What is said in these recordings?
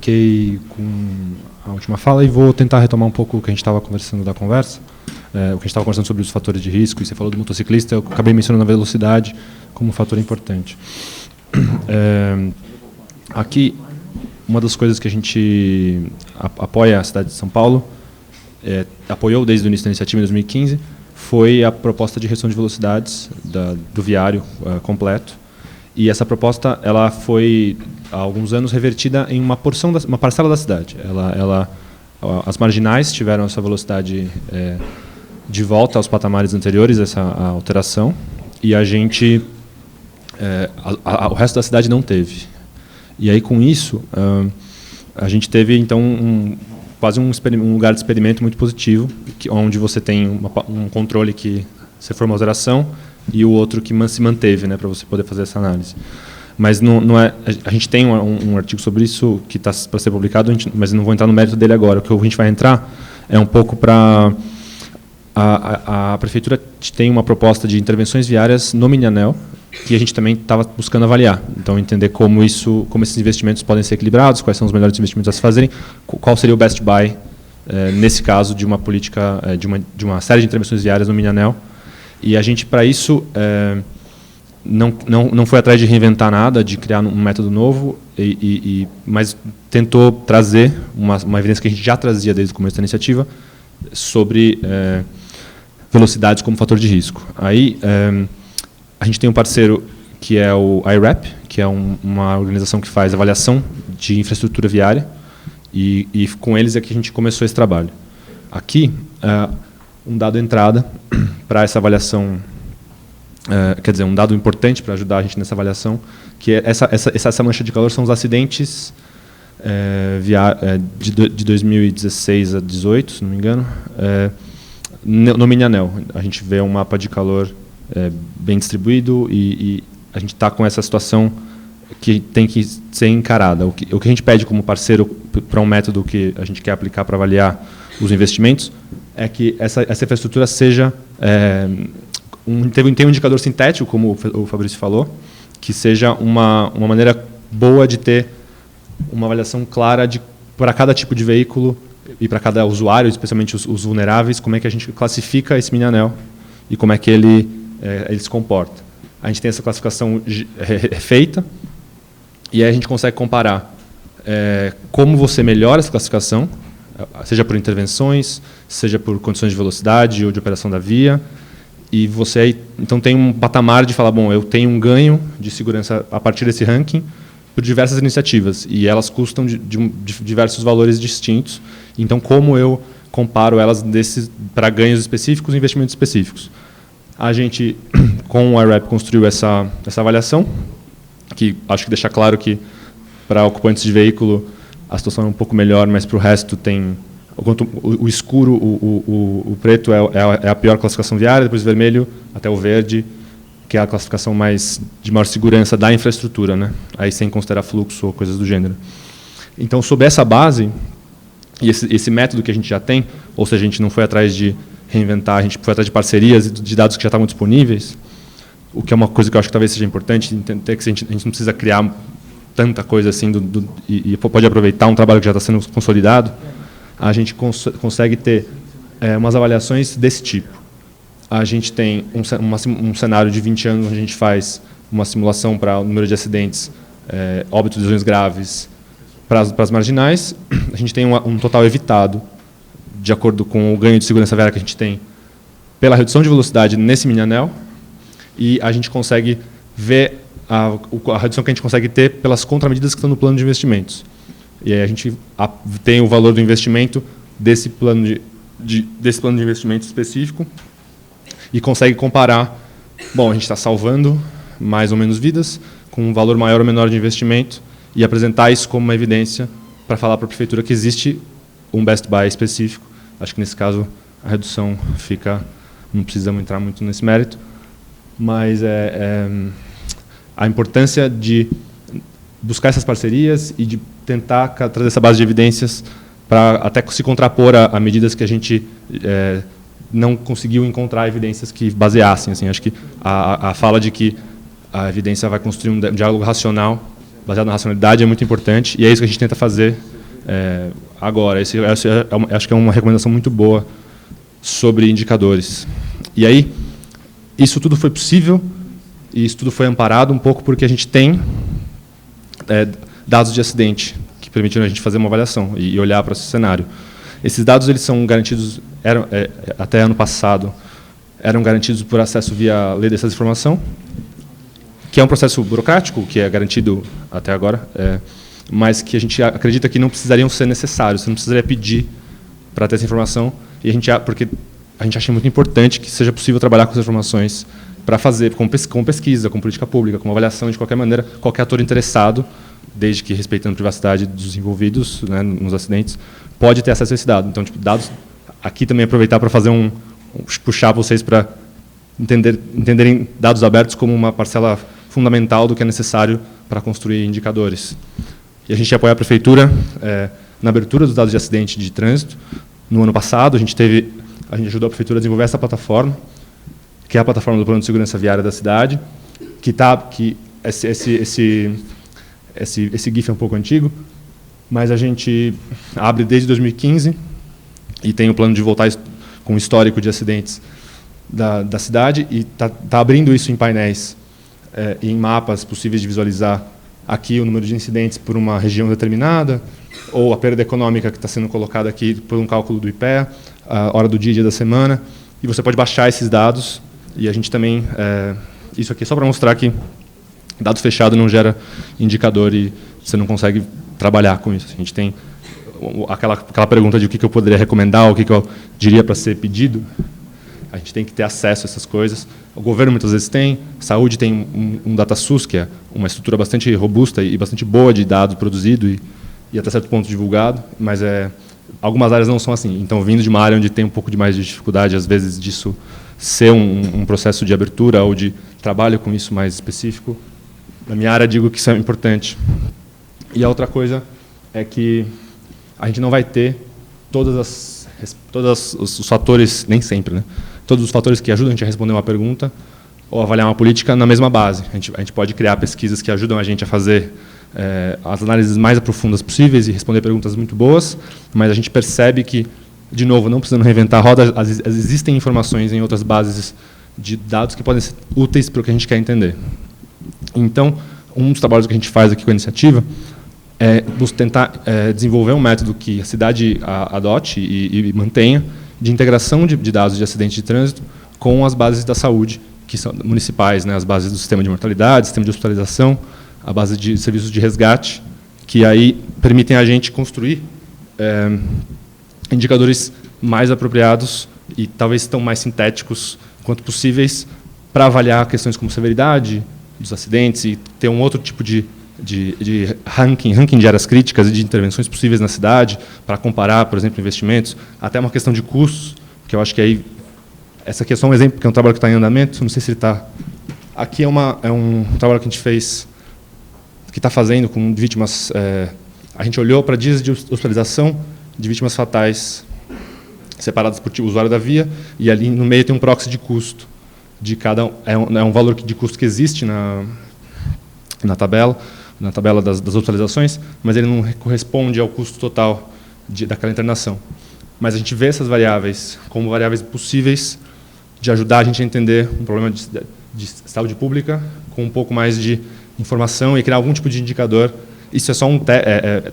fiquei com a última fala e vou tentar retomar um pouco o que a gente estava conversando da conversa, o que a gente estava conversando sobre os fatores de risco, e você falou do motociclista, eu acabei mencionando a velocidade como um fator importante. Aqui, uma das coisas que a gente apoia a cidade de São Paulo, apoiou desde o início da iniciativa em 2015, foi a proposta de redução de velocidades do viário completo. E essa proposta ela foi, há alguns anos, revertida em uma parcela da cidade. As marginais tiveram essa velocidade de volta aos patamares anteriores, essa alteração, e a gente, o resto da cidade não teve. E aí, com isso, a gente teve, então, quase um lugar de experimento muito positivo, onde você tem um controle que você for uma alteração e o outro que se manteve, né, para você poder fazer essa análise. Mas não é, a gente tem um artigo sobre isso que está para ser publicado, mas não vou entrar no mérito dele agora. O que a gente vai entrar é um pouco para... A prefeitura tem uma proposta de intervenções viárias no mini-anel, que a gente também estava buscando avaliar. Então, entender como esses investimentos podem ser equilibrados, quais são os melhores investimentos a se fazerem, qual seria o best buy, nesse caso, de uma política, de uma série de intervenções viárias no mini-anel. E a gente, para isso, não foi atrás de reinventar nada, de criar um método novo, mas tentou trazer uma evidência que a gente já trazia desde o começo da iniciativa sobre velocidades como fator de risco. Aí, a gente tem um parceiro que é o IRAP, que é uma organização que faz avaliação de infraestrutura viária, e com eles é que a gente começou esse trabalho. Aqui, um dado entrada para essa avaliação, quer dizer, um dado importante para ajudar a gente nessa avaliação, que é essa mancha de calor são os acidentes de 2016 a 2018, se não me engano, no mini-anel. A gente vê um mapa de calor bem distribuído e a gente está com essa situação que tem que ser encarada. O que a gente pede como parceiro para um método que a gente quer aplicar para avaliar os investimentos é que essa infraestrutura seja tem um indicador sintético, como o Fabrício falou, que seja uma maneira boa de ter uma avaliação clara para cada tipo de veículo e para cada usuário, especialmente os vulneráveis, como é que a gente classifica esse mini-anel e como é que ele se comporta. A gente tem essa classificação feita e aí a gente consegue comparar como você melhora essa classificação, seja por intervenções, seja por condições de velocidade ou de operação da via, e você aí, então tem um patamar de falar, bom, eu tenho um ganho de segurança a partir desse ranking por diversas iniciativas, e elas custam de diversos valores distintos, então como eu comparo elas para ganhos específicos e investimentos específicos. A gente, com o IRAP, construiu essa avaliação, que acho que deixa claro que para ocupantes de veículo a situação é um pouco melhor, mas para o resto tem o escuro, o preto é a pior classificação viária, depois o vermelho até o verde, que é a classificação de maior segurança da infraestrutura, né? Aí sem considerar fluxo ou coisas do gênero. Então, sob essa base, e esse método que a gente já tem, ou seja, a gente não foi atrás de reinventar, a gente foi atrás de parcerias e de dados que já estavam disponíveis, o que é uma coisa que eu acho que talvez seja importante, entender que a gente não precisa criar tanta coisa assim e pode aproveitar um trabalho que já está sendo consolidado, a gente consegue ter umas avaliações desse tipo. A gente tem um cenário de 20 anos onde a gente faz uma simulação para o número de acidentes, óbitos, lesões graves, para as marginais. A gente tem um total evitado, de acordo com o ganho de segurança viária que a gente tem, pela redução de velocidade nesse mini-anel, e a gente consegue ver a redução que a gente consegue ter pelas contramedidas que estão no plano de investimentos. E aí a gente tem o valor do investimento desse plano de investimento específico e consegue comparar, bom, a gente está salvando mais ou menos vidas, com um valor maior ou menor de investimento, e apresentar isso como uma evidência para falar para a prefeitura que existe um best buy específico. Acho que, nesse caso, a redução fica... Não precisamos entrar muito nesse mérito, mas a importância de buscar essas parcerias e de tentar trazer essa base de evidências para até se contrapor a medidas que a gente não conseguiu encontrar evidências que baseassem. Assim, acho que a fala de que a evidência vai construir um diálogo racional, baseado na racionalidade, é muito importante, e é isso que a gente tenta fazer agora. Acho que é uma recomendação muito boa sobre indicadores. E aí, isso tudo foi possível, e isso tudo foi amparado um pouco porque a gente tem dados de acidente, que permitiram a gente fazer uma avaliação e olhar para esse cenário. Esses dados eles são garantidos, até ano passado, eram garantidos por acesso via Lei de Acesso à Informação, que é um processo burocrático, que é garantido até agora, mas que a gente acredita que não precisariam ser necessários, você não precisaria pedir para ter essa informação, porque a gente acha muito importante que seja possível trabalhar com essas informações para fazer com pesquisa, com política pública, com avaliação, de qualquer maneira, qualquer ator interessado, desde que respeitando a privacidade dos envolvidos, né, nos acidentes, pode ter acesso a esse dado. Então, dados, aqui também aproveitar para fazer puxar vocês para entenderem dados abertos como uma parcela fundamental do que é necessário para construir indicadores. E a gente apoia a prefeitura na abertura dos dados de acidente de trânsito. No ano passado, a gente ajudou a prefeitura a desenvolver essa plataforma, que é a plataforma do Plano de Segurança Viária da cidade, esse GIF é um pouco antigo, mas a gente abre desde 2015 e tem o plano de voltar com o histórico de acidentes da cidade e está abrindo isso em painéis e em mapas possíveis de visualizar aqui o número de incidentes por uma região determinada, ou a perda econômica que está sendo colocada aqui por um cálculo do IPEA, a hora do dia da semana, e você pode baixar esses dados, e a gente também, isso aqui é só para mostrar que dados fechados não gera indicador e você não consegue trabalhar com isso. A gente tem aquela pergunta de o que eu poderia recomendar, o que eu diria para ser pedido. A gente tem que ter acesso a essas coisas. O governo muitas vezes tem, a saúde tem um DataSUS, que é uma estrutura bastante robusta e bastante boa de dados produzido e até certo ponto divulgado, mas algumas áreas não são assim. Então, vindo de uma área onde tem um pouco de mais de dificuldade, às vezes, disso ser um processo de abertura ou de trabalho com isso mais específico, na minha área digo que isso é importante. E a outra coisa é que a gente não vai ter todos os fatores, nem sempre, né? Todos os fatores que ajudam a gente a responder uma pergunta ou avaliar uma política na mesma base. A gente pode criar pesquisas que ajudam a gente a fazer as análises mais profundas possíveis e responder perguntas muito boas, mas a gente percebe que, de novo, não precisando reinventar a roda, existem informações em outras bases de dados que podem ser úteis para o que a gente quer entender. Então, um dos trabalhos que a gente faz aqui com a iniciativa é tentar desenvolver um método que a cidade adote e mantenha de integração de dados de acidente de trânsito com as bases da saúde, que são municipais, né, as bases do sistema de mortalidade, sistema de hospitalização, a base de serviços de resgate, que aí permitem a gente construir indicadores mais apropriados e talvez tão mais sintéticos quanto possíveis para avaliar questões como severidade dos acidentes e ter um outro tipo de ranking de áreas críticas e de intervenções possíveis na cidade, para comparar, por exemplo, investimentos, até uma questão de custos, que eu acho que aí, essa aqui é só um exemplo, que é um trabalho que está em andamento, não sei se ele está... Aqui é um trabalho que a gente fez, que está fazendo com vítimas... a gente olhou para dias de hospitalização de vítimas fatais separadas por usuário da via, e ali no meio tem um proxy de custo de cada... É um valor de custo que existe na tabela das hospitalizações, mas ele não corresponde ao custo total daquela internação. Mas a gente vê essas variáveis como variáveis possíveis de ajudar a gente a entender um problema de saúde pública com um pouco mais de informação e criar algum tipo de indicador. Isso é só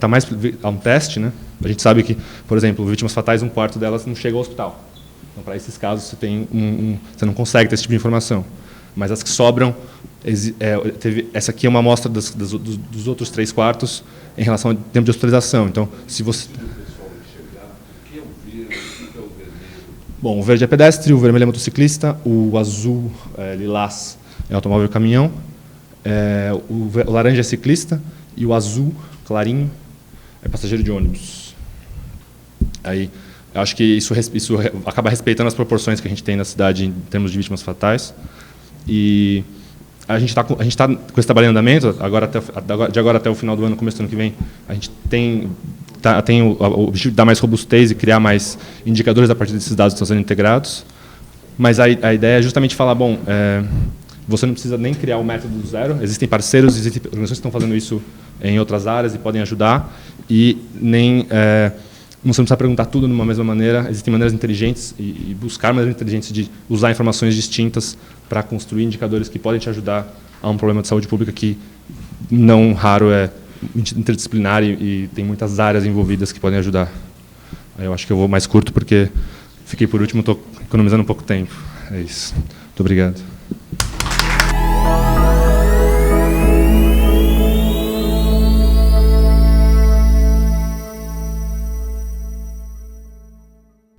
tá mais a um teste, né? A gente sabe que, por exemplo, vítimas fatais, um quarto delas não chega ao hospital. Então, para esses casos, você não consegue ter esse tipo de informação. Mas as que sobram, essa aqui é uma amostra dos outros 3 quartos em relação ao tempo de hospitalização. Então, se você... Bom, o verde é pedestre, o vermelho é motociclista, o azul, lilás, é automóvel e caminhão, o laranja é ciclista e o azul, clarinho, é passageiro de ônibus. Aí, eu acho que isso acaba respeitando as proporções que a gente tem na cidade em termos de vítimas fatais. E a gente está com esse trabalho em andamento, de agora até o final do ano, começo do ano que vem, a gente tem o objetivo de dar mais robustez e criar mais indicadores a partir desses dados que estão sendo integrados. Mas a ideia é justamente falar, bom, você não precisa nem criar o método do zero, existem parceiros, existem organizações que estão fazendo isso em outras áreas e podem ajudar, e nem não precisa perguntar tudo de uma mesma maneira. Existem maneiras inteligentes e buscar maneiras inteligentes de usar informações distintas para construir indicadores que podem te ajudar a um problema de saúde pública que, não raro, é interdisciplinar e tem muitas áreas envolvidas que podem ajudar. Aí eu acho que eu vou mais curto porque fiquei por último, estou economizando um pouco de tempo. É isso. Muito obrigado.